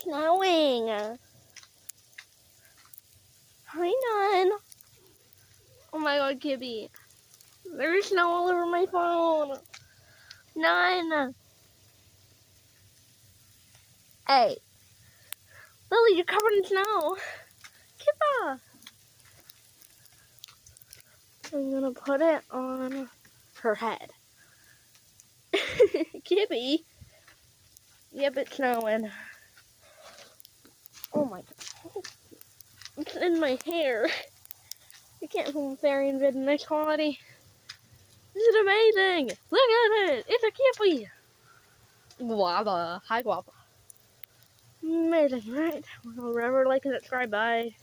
snowing. Hi, Nun. Oh my god, Gibby. There's snow all over my phone. Nun. Hey. Lily, you're covered in snow. Kippa. I'm gonna put it on her head. Gibby. Yep, it's snowing. Oh my god. It's in my hair. I can't film fairy in vid nice quality. This is amazing! Look at it! It's a kippy! Guava. Hi, Guava. Amazing, right? Well, remember, like and subscribe. Bye.